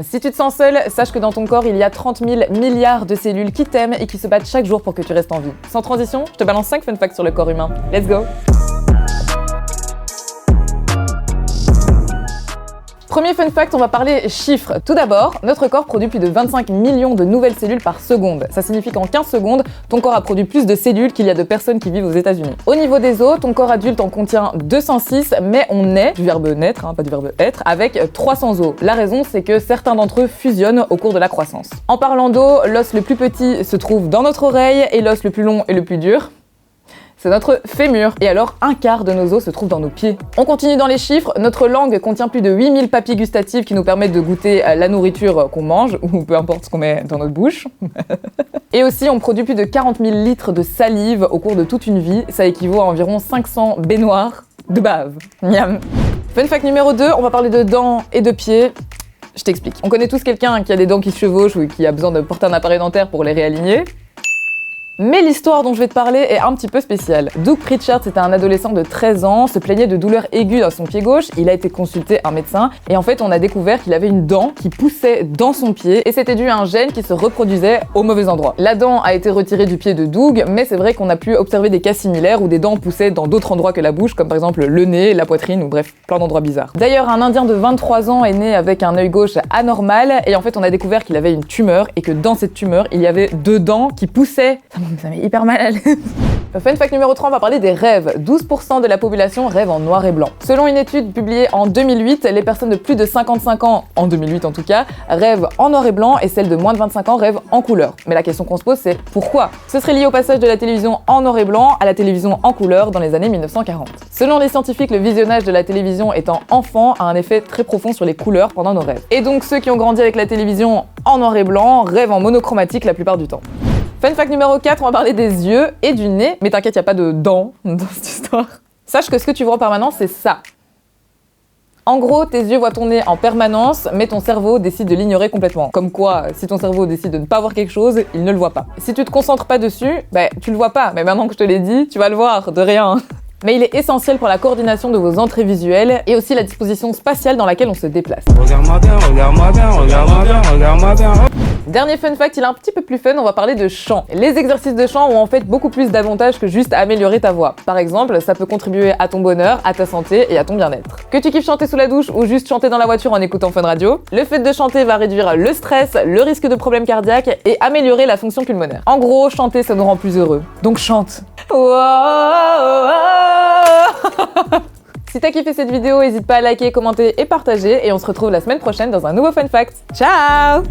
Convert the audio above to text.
Si tu te sens seul, sache que dans ton corps, il y a 30 000 milliards de cellules qui t'aiment et qui se battent chaque jour pour que tu restes en vie. Sans transition, je te balance 5 fun facts sur le corps humain. Let's go! Premier fun fact, on va parler chiffres. Tout d'abord, notre corps produit plus de 25 millions de nouvelles cellules par seconde. Ça signifie qu'en 15 secondes, ton corps a produit plus de cellules qu'il y a de personnes qui vivent aux États-Unis. Au niveau des os, ton corps adulte en contient 206, mais on naît, du verbe naître, pas du verbe être, avec 300 os. La raison, c'est que certains d'entre eux fusionnent au cours de la croissance. En parlant d'os, l'os le plus petit se trouve dans notre oreille et l'os le plus long et le plus dur, c'est notre fémur. Et alors, un quart de nos os se trouve dans nos pieds. On continue dans les chiffres. Notre langue contient plus de 8000 papilles gustatives qui nous permettent de goûter la nourriture qu'on mange, ou peu importe ce qu'on met dans notre bouche. Et aussi, on produit plus de 40 000 litres de salive au cours de toute une vie. Ça équivaut à environ 500 baignoires de bave. Miam. Fun fact numéro 2, on va parler de dents et de pieds. Je t'explique. On connaît tous quelqu'un qui a des dents qui se chevauchent ou qui a besoin de porter un appareil dentaire pour les réaligner. Mais l'histoire dont je vais te parler est un petit peu spéciale. Doug Pritchard, c'était un adolescent de 13 ans, se plaignait de douleurs aiguës dans son pied gauche. Il a été consulté un médecin et en fait on a découvert qu'il avait une dent qui poussait dans son pied et c'était dû à un gène qui se reproduisait au mauvais endroit. La dent a été retirée du pied de Doug, mais c'est vrai qu'on a pu observer des cas similaires où des dents poussaient dans d'autres endroits que la bouche, comme par exemple le nez, la poitrine ou bref, plein d'endroits bizarres. D'ailleurs, un Indien de 23 ans est né avec un œil gauche anormal et en fait on a découvert qu'il avait une tumeur et que dans cette tumeur, il y avait 2 dents qui poussaient. Ça m'est hyper mal à l'aise. Fun fact numéro 3, on va parler des rêves. 12% de la population rêve en noir et blanc. Selon une étude publiée en 2008, les personnes de plus de 55 ans, en 2008 en tout cas, rêvent en noir et blanc et celles de moins de 25 ans rêvent en couleur. Mais la question qu'on se pose, c'est pourquoi? Ce serait lié au passage de la télévision en noir et blanc à la télévision en couleur dans les années 1940. Selon les scientifiques, le visionnage de la télévision étant enfant a un effet très profond sur les couleurs pendant nos rêves. Et donc ceux qui ont grandi avec la télévision en noir et blanc rêvent en monochromatique la plupart du temps. Fun fact numéro 4, on va parler des yeux et du nez. Mais t'inquiète, y a pas de dents dans cette histoire. Sache que ce que tu vois en permanence, c'est ça. En gros, tes yeux voient ton nez en permanence, mais ton cerveau décide de l'ignorer complètement. Comme quoi, si ton cerveau décide de ne pas voir quelque chose, il ne le voit pas. Si tu te concentres pas dessus, tu le vois pas. Mais maintenant que je te l'ai dit, tu vas le voir, de rien. Mais il est essentiel pour la coordination de vos entrées visuelles et aussi la disposition spatiale dans laquelle on se déplace. Regarde-moi bien, regarde-moi bien, regarde-moi bien, regarde-moi bien. Dernier fun fact, il est un petit peu plus fun, on va parler de chant. Les exercices de chant ont en fait beaucoup plus d'avantages que juste améliorer ta voix. Par exemple, ça peut contribuer à ton bonheur, à ta santé et à ton bien-être. Que tu kiffes chanter sous la douche ou juste chanter dans la voiture en écoutant Fun Radio, le fait de chanter va réduire le stress, le risque de problèmes cardiaques et améliorer la fonction pulmonaire. En gros, chanter ça nous rend plus heureux. Donc chante. Si t'as kiffé cette vidéo, n'hésite pas à liker, commenter et partager et on se retrouve la semaine prochaine dans un nouveau fun fact. Ciao!